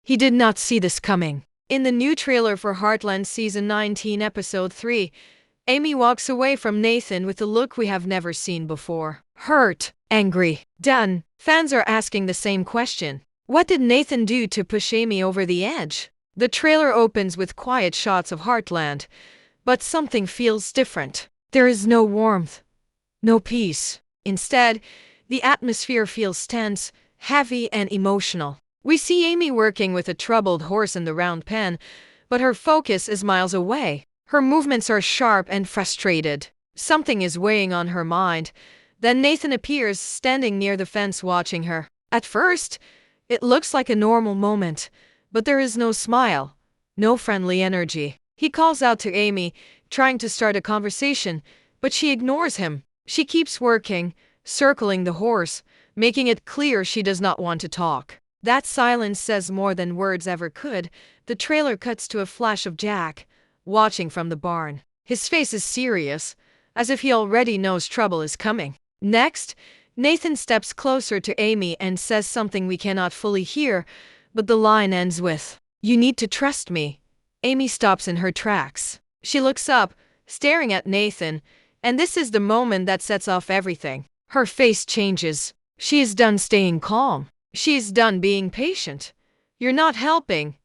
He did not see this coming. In the new trailer for Heartland Season 19, Episode 3, Amy walks away from Nathan with a look we have never seen before. Hurt, angry, done. Fans are asking the same question. What did Nathan do to push Amy over the edge? The trailer opens with quiet shots of Heartland, but something feels different. There is no warmth, no peace. Instead, the atmosphere feels tense, heavy, and emotional. We see Amy working with a troubled horse in the round pen, but her focus is miles away. Her movements are sharp and frustrated. Something is weighing on her mind. Then Nathan appears, standing near the fence watching her. At first, it looks like a normal moment, but there is no smile, no friendly energy. He calls out to Amy, trying to start a conversation, but she ignores him. She keeps working, circling the horse, making it clear she does not want to talk. That silence says more than words ever could. The trailer cuts to a flash of Jack, watching from the barn. His face is serious, as if he already knows trouble is coming. Next, Nathan steps closer to Amy and says something we cannot fully hear, but the line ends with, "You need to trust me." Amy stops in her tracks. She looks up, staring at Nathan, and this is the moment that sets off everything. Her face changes. She is done staying calm. She is done being patient. "You're not helping."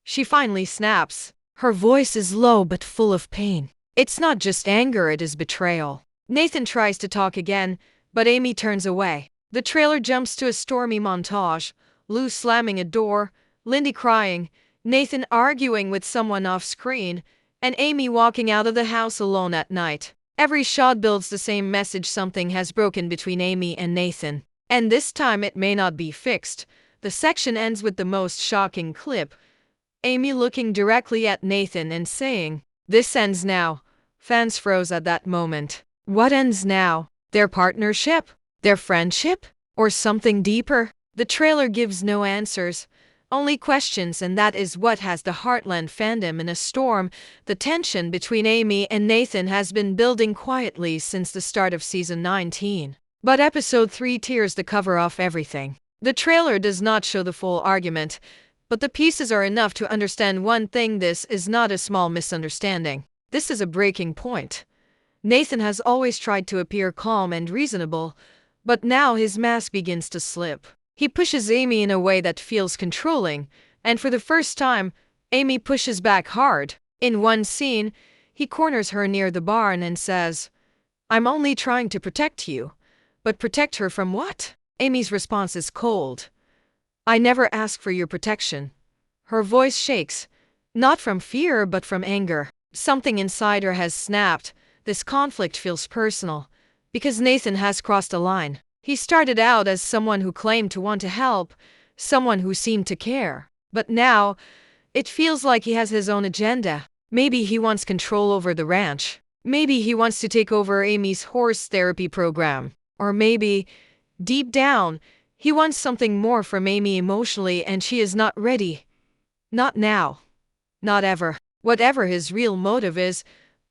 She finally snaps. Her voice is low but full of pain. It's not just anger, it is betrayal. Nathan tries to talk again, but Amy turns away. The trailer jumps to a stormy montage. Lou slamming a door, Lindy crying, Nathan arguing with someone off screen, and Amy walking out of the house alone at night. Every shot builds the same message: something has broken between Amy and Nathan. And this time it may not be fixed. The section ends with the most shocking clip. Amy looking directly at Nathan and saying, "This ends now." Fans froze at that moment. What ends now? Their partnership? Their friendship? Or something deeper? The trailer gives no answers, only questions, and that is what has the Heartland fandom in a storm. The tension between Amy and Nathan has been building quietly since the start of Season 19. But Episode 3 tears the cover off everything. The trailer does not show the full argument, but the pieces are enough to understand one thing: this is not a small misunderstanding. This is a breaking point. Nathan has always tried to appear calm and reasonable, but now his mask begins to slip. He pushes Amy in a way that feels controlling, and for the first time, Amy pushes back hard. In one scene, he corners her near the barn and says, "I'm only trying to protect you." But protect her from what? Amy's response is cold. "I never asked for your protection." Her voice shakes, not from fear but from anger. Something inside her has snapped. This conflict feels personal, because Nathan has crossed a line. He started out as someone who claimed to want to help, someone who seemed to care. But now, it feels like he has his own agenda. Maybe he wants control over the ranch. Maybe he wants to take over Amy's horse therapy program. Or maybe, deep down, he wants something more from Amy emotionally and she is not ready. Not now. Not ever. Whatever his real motive is,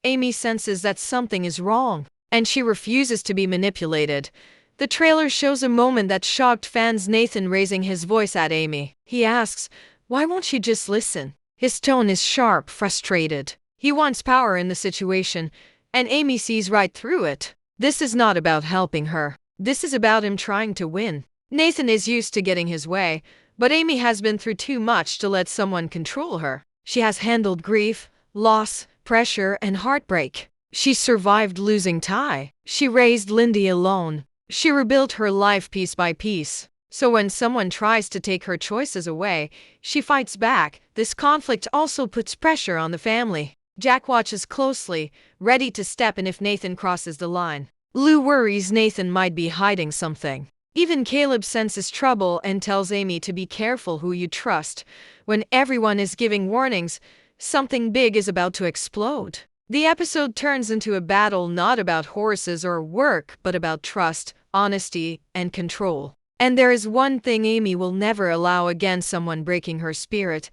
Amy senses that something is wrong, and she refuses to be manipulated. The trailer shows a moment that shocked fans: Nathan raising his voice at Amy. He asks, "Why won't she just listen?" His tone is sharp, frustrated. He wants power in the situation, and Amy sees right through it. This is not about helping her. This is about him trying to win. Nathan is used to getting his way, but Amy has been through too much to let someone control her. She has handled grief, loss, pressure, and heartbreak. She survived losing Ty. She raised Lindy alone. She rebuilt her life piece by piece. So when someone tries to take her choices away, she fights back. This conflict also puts pressure on the family. Jack watches closely, ready to step in if Nathan crosses the line. Lou worries Nathan might be hiding something. Even Caleb senses trouble and tells Amy to be careful who you trust. When everyone is giving warnings, something big is about to explode. The episode turns into a battle not about horses or work, but about trust, honesty, and control. And there is one thing Amy will never allow again: someone breaking her spirit.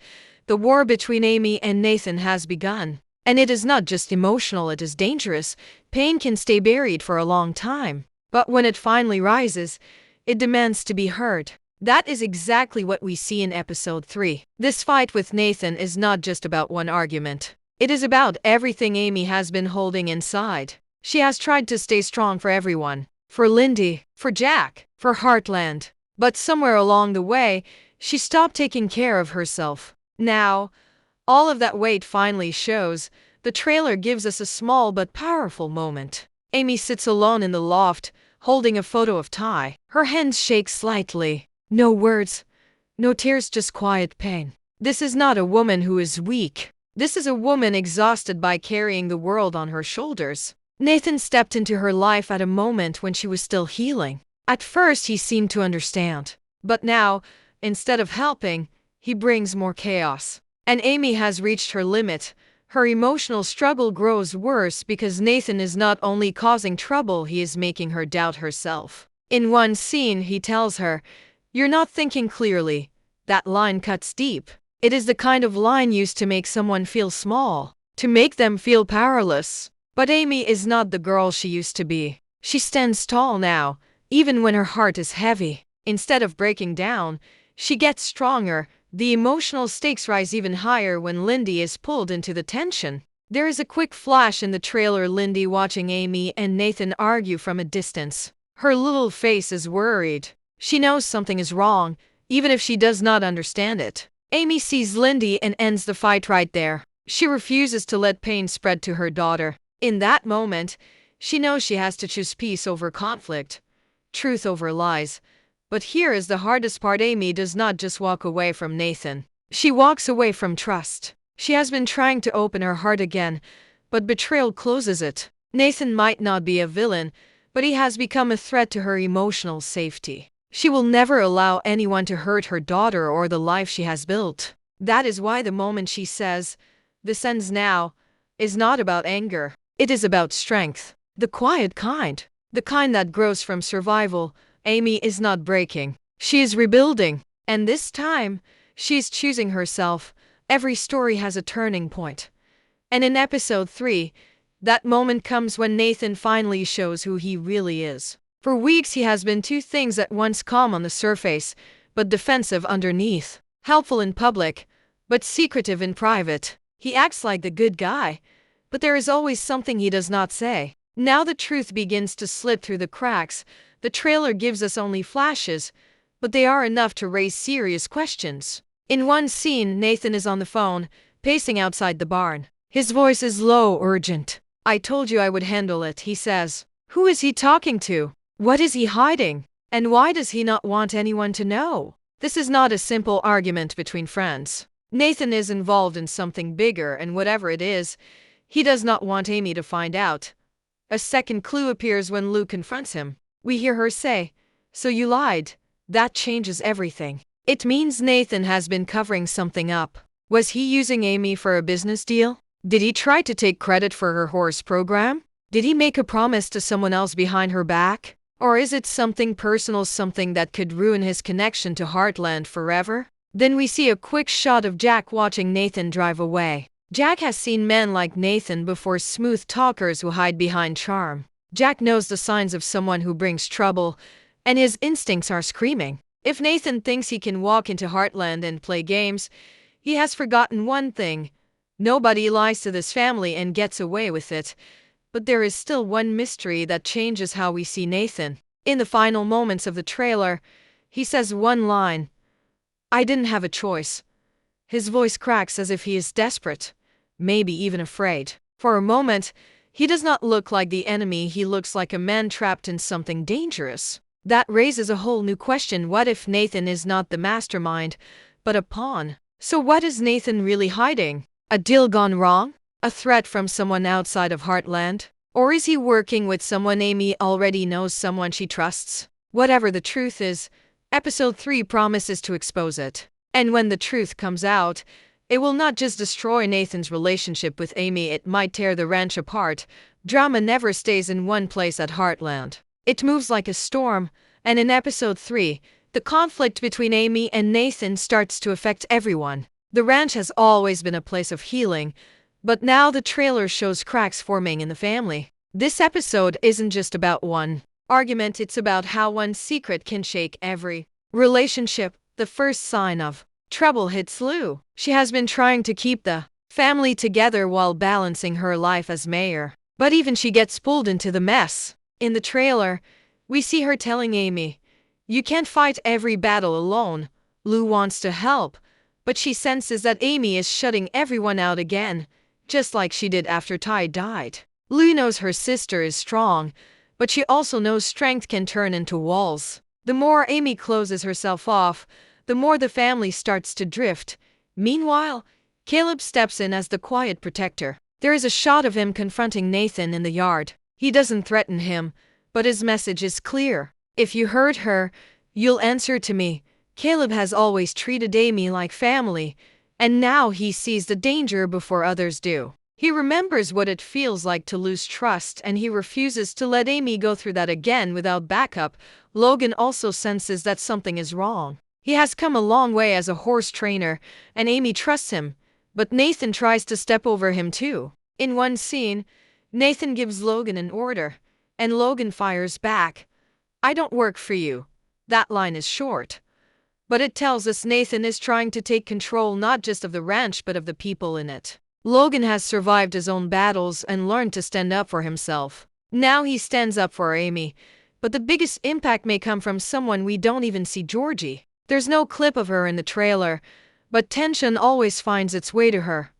The war between Amy and Nathan has begun. And it is not just emotional, it is dangerous. Pain can stay buried for a long time. But when it finally rises, it demands to be heard. That is exactly what we see in episode 3. This fight with Nathan is not just about one argument. It is about everything Amy has been holding inside. She has tried to stay strong for everyone. For Lindy, for Jack, for Heartland. But somewhere along the way, she stopped taking care of herself. Now, all of that weight finally shows. The trailer gives us a small but powerful moment. Amy sits alone in the loft, holding a photo of Ty. Her hands shake slightly. No words, no tears, just quiet pain. This is not a woman who is weak. This is a woman exhausted by carrying the world on her shoulders. Nathan stepped into her life at a moment when she was still healing. At first, he seemed to understand. But now, instead of helping, he brings more chaos. And Amy has reached her limit. Her emotional struggle grows worse because Nathan is not only causing trouble, he is making her doubt herself. In one scene, he tells her, "You're not thinking clearly." That line cuts deep. It is the kind of line used to make someone feel small, to make them feel powerless. But Amy is not the girl she used to be. She stands tall now, even when her heart is heavy. Instead of breaking down, she gets stronger. The emotional stakes rise even higher when Lindy is pulled into the tension. There is a quick flash in the trailer, Lindy watching Amy and Nathan argue from a distance. Her little face is worried. She knows something is wrong, even if she does not understand it. Amy sees Lindy and ends the fight right there. She refuses to let pain spread to her daughter. In that moment, she knows she has to choose peace over conflict, truth over lies. But here is the hardest part. Amy does not just walk away from Nathan. She walks away from trust. She has been trying to open her heart again, but betrayal closes it. Nathan might not be a villain, but he has become a threat to her emotional safety. She will never allow anyone to hurt her daughter or the life she has built. That is why the moment she says, "This ends now," is not about anger. It is about strength. The quiet kind. The kind that grows from survival. Amy is not breaking. She is rebuilding. And this time, she is choosing herself. Every story has a turning point. And in episode 3, that moment comes when Nathan finally shows who he really is. For weeks he has been two things at once: calm on the surface, but defensive underneath. Helpful in public, but secretive in private. He acts like the good guy, but there is always something he does not say. Now the truth begins to slip through the cracks. The trailer gives us only flashes, but they are enough to raise serious questions. In one scene, Nathan is on the phone, pacing outside the barn. His voice is low, urgent. "I told you I would handle it," he says. Who is he talking to? What is he hiding? And why does he not want anyone to know? This is not a simple argument between friends. Nathan is involved in something bigger, and whatever it is, he does not want Amy to find out. A second clue appears when Lou confronts him. We hear her say, "So you lied." That changes everything. It means Nathan has been covering something up. Was he using Amy for a business deal? Did he try to take credit for her horse program? Did he make a promise to someone else behind her back? Or is it something personal, something that could ruin his connection to Heartland forever? Then we see a quick shot of Jack watching Nathan drive away. Jack has seen men like Nathan before, smooth talkers who hide behind charm. Jack knows the signs of someone who brings trouble, and his instincts are screaming. If Nathan thinks he can walk into Heartland and play games, he has forgotten one thing. Nobody lies to this family and gets away with it. But there is still one mystery that changes how we see Nathan. In the final moments of the trailer, he says one line, "I didn't have a choice." His voice cracks as if he is desperate, maybe even afraid. For a moment, he does not look like the enemy, he looks like a man trapped in something dangerous. That raises a whole new question. What if Nathan is not the mastermind, but a pawn? So what is Nathan really hiding? A deal gone wrong? A threat from someone outside of Heartland? Or is he working with someone Amy already knows, someone she trusts? Whatever the truth is, episode 3 promises to expose it. And when the truth comes out, it will not just destroy Nathan's relationship with Amy, it might tear the ranch apart. Drama never stays in one place at Heartland. It moves like a storm, and in episode 3, the conflict between Amy and Nathan starts to affect everyone. The ranch has always been a place of healing, but now the trailer shows cracks forming in the family. This episode isn't just about one argument, it's about how one secret can shake every relationship, the first sign of trouble hits Lou. She has been trying to keep the family together while balancing her life as mayor. But even she gets pulled into the mess. In the trailer, we see her telling Amy, "You can't fight every battle alone." Lou wants to help, but she senses that Amy is shutting everyone out again, just like she did after Ty died. Lou knows her sister is strong, but she also knows strength can turn into walls. The more Amy closes herself off, the more the family starts to drift. Meanwhile, Caleb steps in as the quiet protector. There is a shot of him confronting Nathan in the yard. He doesn't threaten him, but his message is clear. "If you hurt her, you'll answer to me." Caleb has always treated Amy like family, and now he sees the danger before others do. He remembers what it feels like to lose trust, and he refuses to let Amy go through that again without backup. Logan also senses that something is wrong. He has come a long way as a horse trainer, and Amy trusts him, but Nathan tries to step over him too. In one scene, Nathan gives Logan an order, and Logan fires back, "I don't work for you." That line is short, but it tells us Nathan is trying to take control not just of the ranch but of the people in it. Logan has survived his own battles and learned to stand up for himself. Now he stands up for Amy, but the biggest impact may come from someone we don't even see: Georgie. There's no clip of her in the trailer, but tension always finds its way to her,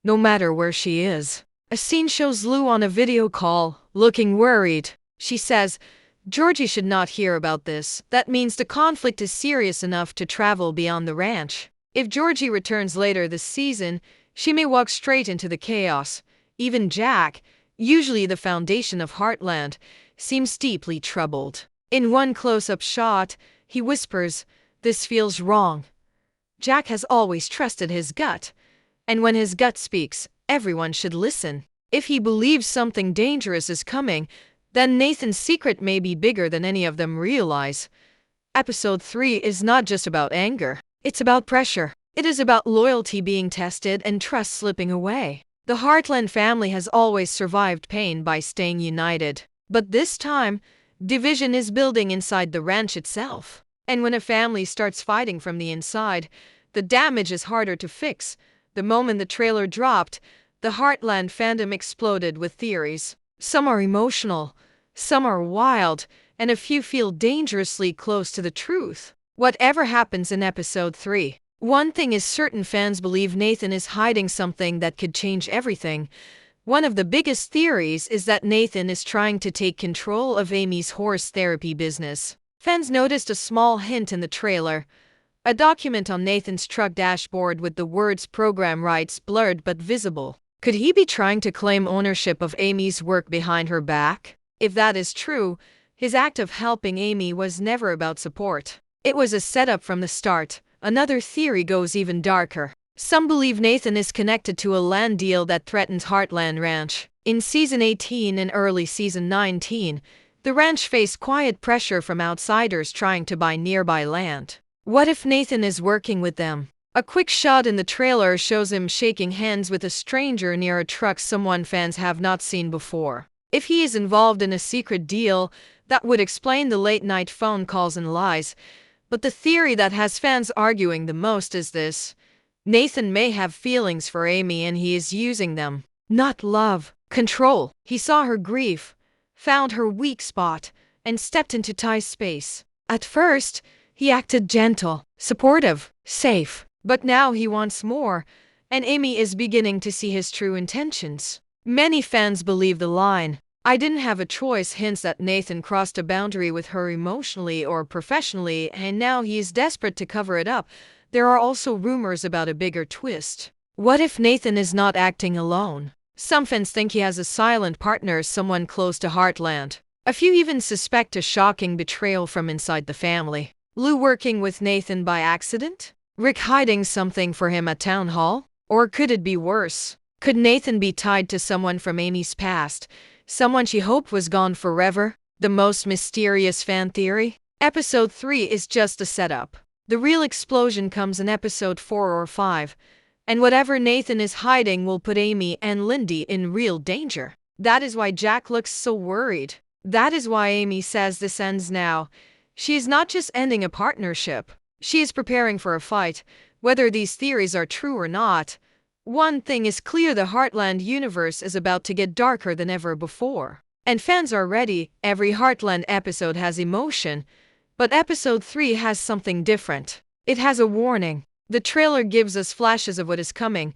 no matter where she is. A scene shows Lou on a video call, looking worried. She says, "Georgie should not hear about this. That means the conflict is serious enough to travel beyond the ranch. If Georgie returns later this season, she may walk straight into the chaos." Even Jack, usually the foundation of Heartland, seems deeply troubled. In one close-up shot, he whispers, "This feels wrong." Jack has always trusted his gut, and when his gut speaks, everyone should listen. If he believes something dangerous is coming, then Nathan's secret may be bigger than any of them realize. Episode 3 is not just about anger. It's about pressure. It is about loyalty being tested and trust slipping away. The Heartland family has always survived pain by staying united. But this time, division is building inside the ranch itself. And when a family starts fighting from the inside, the damage is harder to fix. The moment the trailer dropped, the Heartland fandom exploded with theories. Some are emotional, some are wild, and a few feel dangerously close to the truth. Whatever happens in episode 3, one thing is certain: fans believe Nathan is hiding something that could change everything. One of the biggest theories is that Nathan is trying to take control of Amy's horse therapy business. Fans noticed a small hint in the trailer, a document on Nathan's truck dashboard with the words "program rights" blurred but visible. Could he be trying to claim ownership of Amy's work behind her back? If that is true, his act of helping Amy was never about support. It was a setup from the start. Another theory goes even darker. Some believe Nathan is connected to a land deal that threatens Heartland Ranch. In Season 18 and early Season 19, the ranch faced quiet pressure from outsiders trying to buy nearby land. What if Nathan is working with them? A quick shot in the trailer shows him shaking hands with a stranger near a truck, someone fans have not seen before. If he is involved in a secret deal, that would explain the late-night phone calls and lies. But the theory that has fans arguing the most is this: Nathan may have feelings for Amy and he is using them. Not love, control. He saw her grief, found her weak spot, and stepped into Ty's space. At first, he acted gentle, supportive, safe. But now he wants more, and Amy is beginning to see his true intentions. Many fans believe the line, "I didn't have a choice," hints that Nathan crossed a boundary with her emotionally or professionally, and now he is desperate to cover it up. There are also rumors about a bigger twist. What if Nathan is not acting alone? Some fans think he has a silent partner, someone close to Heartland. A few even suspect a shocking betrayal from inside the family. Lou working with Nathan by accident? Rick hiding something for him at Town Hall? Or could it be worse? Could Nathan be tied to someone from Amy's past? Someone she hoped was gone forever? The most mysterious fan theory? Episode 3 is just a setup. The real explosion comes in episode 4 or 5. And whatever Nathan is hiding will put Amy and Lindy in real danger. That is why Jack looks so worried. That is why Amy says this ends now. She is not just ending a partnership. She is preparing for a fight, whether these theories are true or not. One thing is clear: the Heartland universe is about to get darker than ever before. And fans are ready. Every Heartland episode has emotion, but episode 3 has something different. It has a warning. The trailer gives us flashes of what is coming,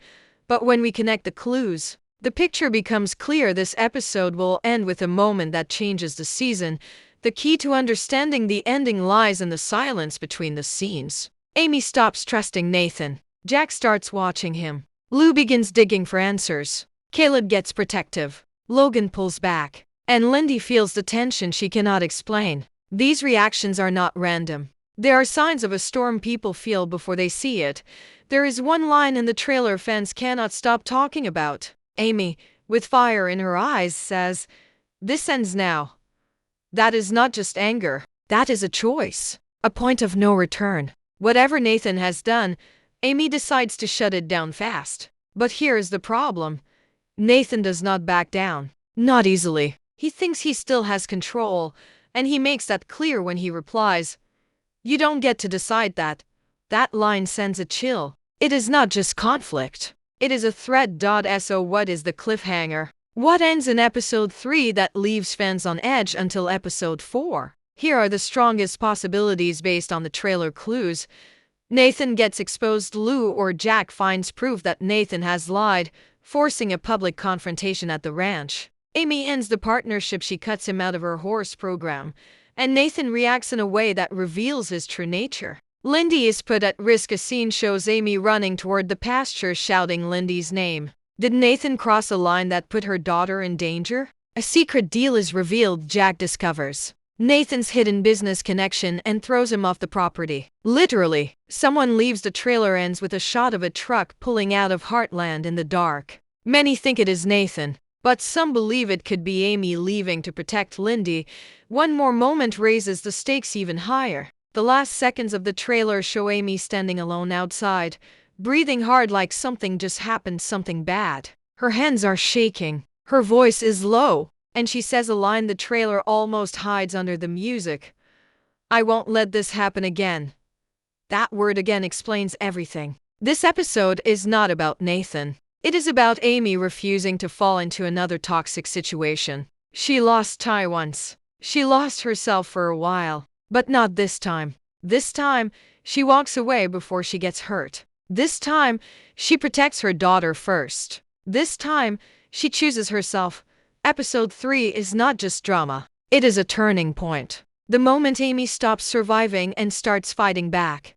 but when we connect the clues, the picture becomes clear. This episode will end with a moment that changes the season. The key to understanding the ending lies in the silence between the scenes. Amy stops trusting Nathan. Jack starts watching him. Lou begins digging for answers. Caleb gets protective. Logan pulls back. And Lindy feels the tension she cannot explain. These reactions are not random. There are signs of a storm people feel before they see it. There is one line in the trailer fans cannot stop talking about. Amy, with fire in her eyes, says, "This ends now." That is not just anger. That is a choice. A point of no return. Whatever Nathan has done, Amy decides to shut it down fast. But here is the problem. Nathan does not back down. Not easily. He thinks he still has control, and he makes that clear when he replies, "You don't get to decide that." That line sends a chill. It is not just conflict. It is a threat. So what is the cliffhanger? What ends in episode 3 that leaves fans on edge until episode 4? Here are the strongest possibilities based on the trailer clues. Nathan gets exposed. Lou or Jack finds proof that Nathan has lied, forcing a public confrontation at the ranch. Amy ends the partnership. She cuts him out of her horse program, and Nathan reacts in a way that reveals his true nature. Lindy is put at risk. A scene shows Amy running toward the pasture shouting Lindy's name. Did Nathan cross a line that put her daughter in danger? A secret deal is revealed. Jack discovers Nathan's hidden business connection and throws him off the property. Literally, someone leaves. The trailer ends with a shot of a truck pulling out of Heartland in the dark. Many think it is Nathan, but some believe it could be Amy leaving to protect Lindy. One more moment raises the stakes even higher. The last seconds of the trailer show Amy standing alone outside, breathing hard like something just happened, something bad. Her hands are shaking. Her voice is low, and she says a line the trailer almost hides under the music. "I won't let this happen again." That word again explains everything. This episode is not about Nathan. It is about Amy refusing to fall into another toxic situation. She lost Ty once. She lost herself for a while. But not this time. This time, she walks away before she gets hurt. This time, she protects her daughter first. This time, she chooses herself. Episode 3 is not just drama. It is a turning point. The moment Amy stops surviving and starts fighting back.